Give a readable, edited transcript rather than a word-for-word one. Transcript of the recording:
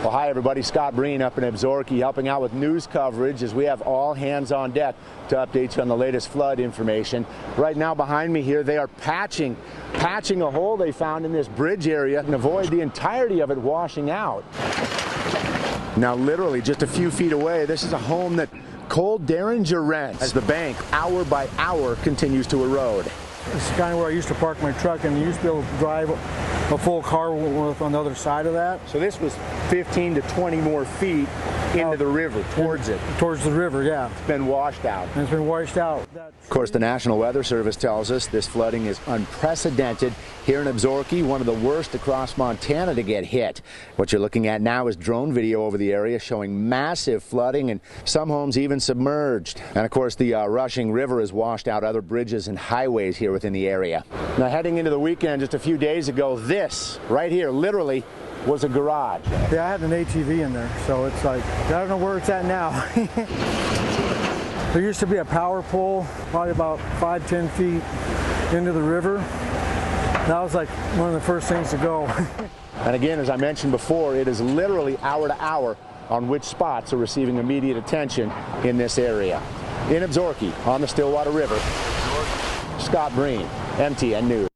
Well, hi everybody, Scott Breen up in Absarokee helping out with news coverage as we have all hands on deck to update you on the latest flood information. Right now behind me here they are patching a hole they found in this bridge area and avoid the entirety of it washing out. Now literally just a few feet away, this is a home that Cole Derringer rents as the bank hour by hour continues to erode. This is kind of where I used to park my truck, and you used to be able to drive a full car with on the other side of that. So this was 15 to 20 more feet into the river, towards it. Towards the river, yeah. It's been washed out. And it's been washed out. Of course, the National Weather Service tells us this flooding is unprecedented here in Absarokee, one of the worst across Montana to get hit. What you're looking at now is drone video over the area showing massive flooding and some homes even submerged. And of course, the rushing river has washed out other bridges and highways here within the area. Now, heading into the weekend just a few days ago, this right here literally was a garage. Yeah, I had an ATV in there, so it's like, I don't know where it's at now. There used to be a power pole, probably about 5-10 feet into the river. That was like one of the first things to go. And again, as I mentioned before, it is literally hour to hour on which spots are receiving immediate attention in this area. In Absarokee, on the Stillwater River, Scott Breen, MTN News.